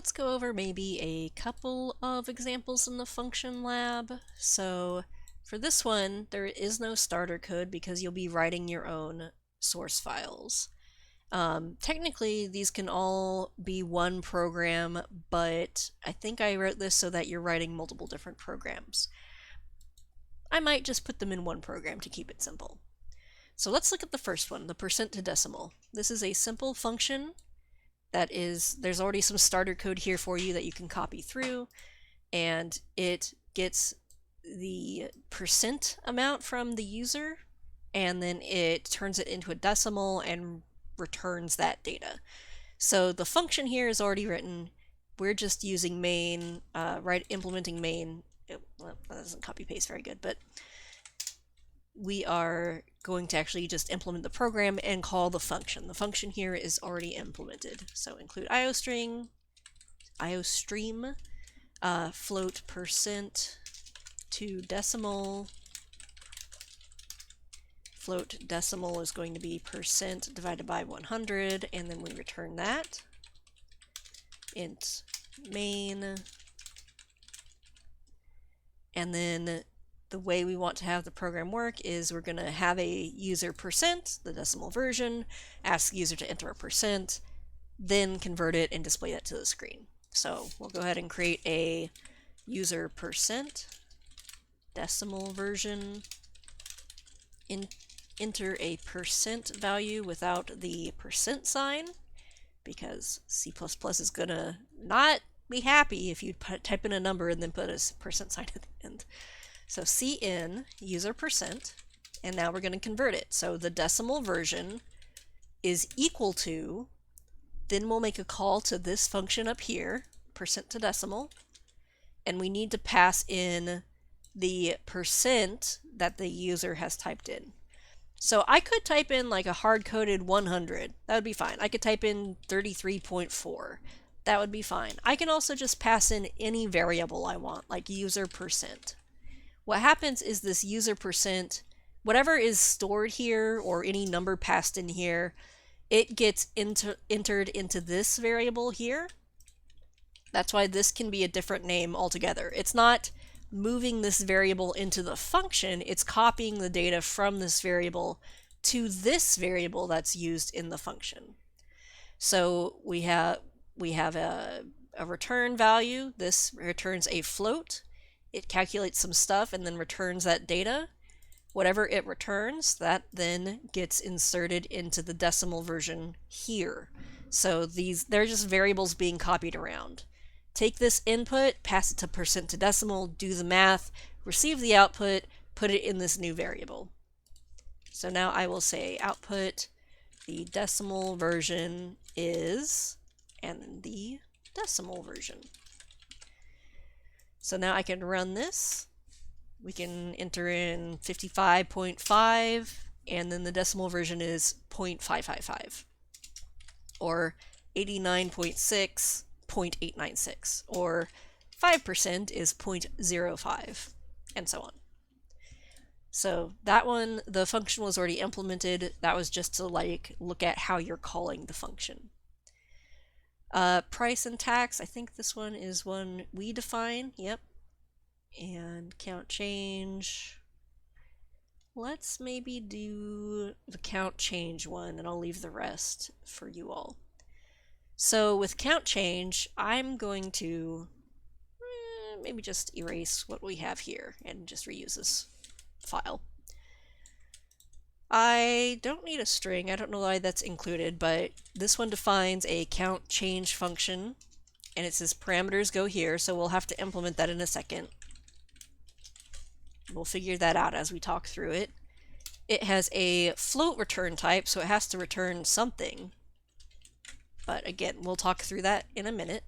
let's go over maybe a couple of examples in the function lab. So for this one, there is no starter code because you'll be writing your own source files. Technically, these can all be one program, but I think I wrote this so that you're writing multiple different programs. I might just put them in one program to keep it simple. So let's look at the first one, the percent to decimal. This is a simple function that is, there's already some starter code here for you that you can copy through, and it gets the percent amount from the user, and then it turns it into a decimal and returns that data. So the function here is already written. We're just using main, implementing main. Well, that doesn't copy paste very good, but we are going to actually just implement the program and call the function. The function here is already implemented. So include iostream, float percent to decimal. Float decimal is going to be percent divided by 100, and then we return that. Int main. And then the way we want to have the program work is we're going to have a user percent, the decimal version, ask the user to enter a percent, then convert it and display that to the screen. So we'll go ahead and create a user percent decimal version, enter a percent value without the percent sign, because C++ is going to not be happy if you type in a number and then put a percent sign at the end. So cin user percent, and now we're going to convert it. So the decimal version is equal to, then we'll make a call to this function up here, percent to decimal, and we need to pass in the percent that the user has typed in. So I could type in like a hard-coded 100. That would be fine. I could type in 33.4. That would be fine. I can also just pass in any variable I want, like user percent. What happens is this user percent, whatever is stored here or any number passed in here, it gets entered into this variable here. That's why this can be a different name altogether. It's not moving this variable into the function, it's copying the data from this variable to this variable that's used in the function. So we have a return value. This returns a float. It calculates some stuff and then returns that data. Whatever it returns, that then gets inserted into the decimal version here. So they're just variables being copied around. Take this input, pass it to percent to decimal, do the math, receive the output, put it in this new variable. So now I will say output, the decimal version is, and then the decimal version. So now I can run this. We can enter in 55.5, and then the decimal version is 0.555, or 89.6, 0.896, or 5% is 0.05, and so on. So that one, the function was already implemented. That was just to like look at how you're calling the function. Price and tax, I think this one is one we define. Yep. And count change. Let's maybe do the count change one, and I'll leave the rest for you all. So with count change, I'm going to maybe just erase what we have here and just reuse this file. I don't need a string. I don't know why that's included, but this one defines a count change function, and it says parameters go here, so we'll have to implement that in a second. We'll figure that out as we talk through it. It has a float return type, so it has to return something. But again, we'll talk through that in a minute.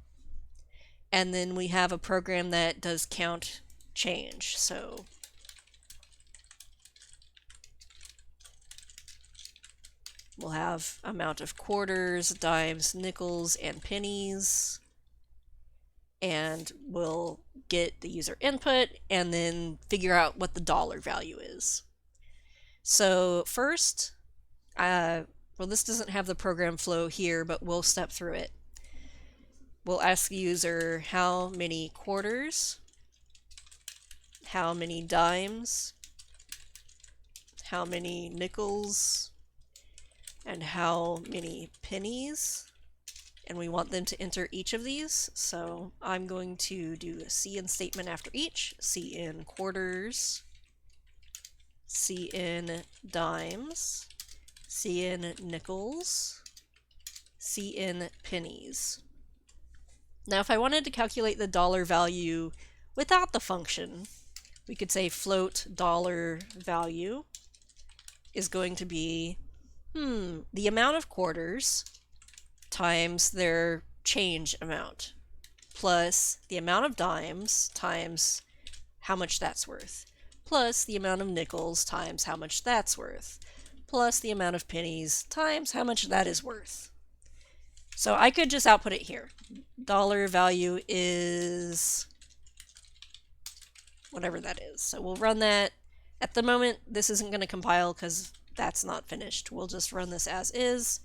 And then we have a program that does count change. So we'll have amount of quarters, dimes, nickels, and pennies. And we'll get the user input and then figure out what the dollar value is. So first, well, this doesn't have the program flow here, but we'll step through it. we'll ask the user how many quarters, how many dimes, how many nickels, and how many pennies. And we want them to enter each of these. So I'm going to do a CN statement after each. CN quarters, CN dimes, CN nickels, CN pennies. Now if I wanted to calculate the dollar value without the function, we could say float dollar value is going to be the amount of quarters times their change amount plus the amount of dimes times how much that's worth plus the amount of nickels times how much that's worth plus the amount of pennies times how much that is worth. So I could just output it here. Dollar value is whatever that is. So we'll run that. At the moment, this isn't going to compile because that's not finished. We'll just run this as is.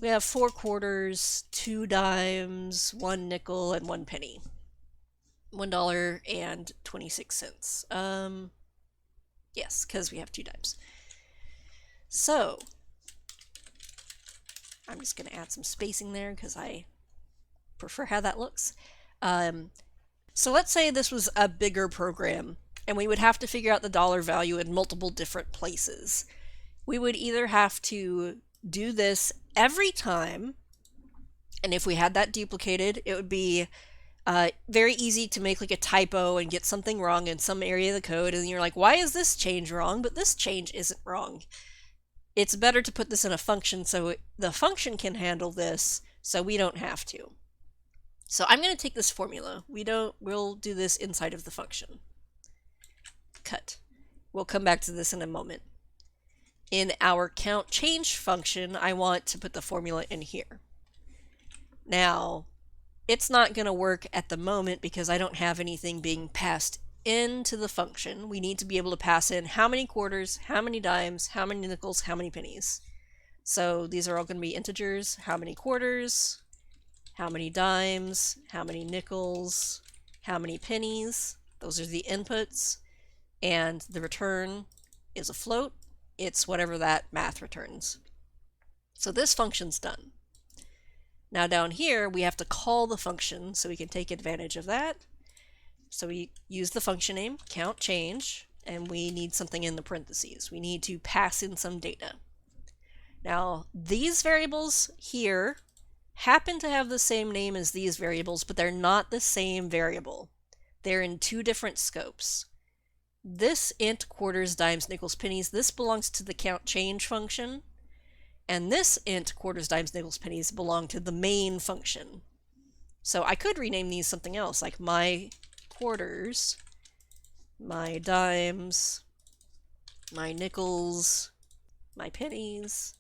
We have 4 quarters, 2 dimes, 1 nickel, and 1 penny. $1.26. Yes, because we have 2 dimes. So I'm just going to add some spacing there because I prefer how that looks. So let's say this was a bigger program and we would have to figure out the dollar value in multiple different places. We would either have to do this every time, and if we had that duplicated, it would be very easy to make like a typo and get something wrong in some area of the code, and you're like, why is this change wrong? But this change isn't wrong. It's better to put this in a function so the function can handle this, so we don't have to. So I'm going to take this formula. We'll do this inside of the function. Cut. We'll come back to this in a moment. In our count change function, I want to put the formula in here. Now, it's not going to work at the moment because I don't have anything being passed into the function. We need to be able to pass in how many quarters, how many dimes, how many nickels, how many pennies. So these are all going to be integers. How many quarters, how many dimes, how many nickels, how many pennies. Those are the inputs. And the return is a float. It's whatever that math returns. So this function's done. Now down here, we have to call the function so we can take advantage of that. So we use the function name, count change, and we need something in the parentheses. We need to pass in some data. Now, these variables here happen to have the same name as these variables, but they're not the same variable. They're in 2 different scopes. This int quarters, dimes, nickels, pennies, this belongs to the count change function, and this int quarters, dimes, nickels, pennies belong to the main function. So I could rename these something else, like my quarters, my dimes, my nickels, my pennies,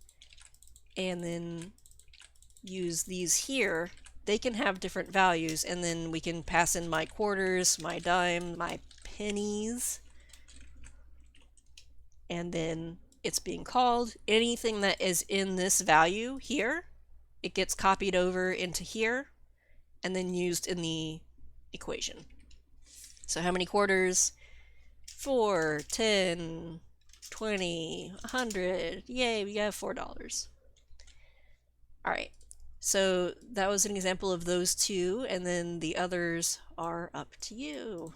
and then use these here. They can have different values, and then we can pass in my quarters, my dime, my pennies, and then it's being called. Anything that is in this value here, it gets copied over into here and then used in the equation. So how many quarters? 4, 10, 20, 100. Yay, we got $4. All right, so that was an example of those 2, and then the others are up to you.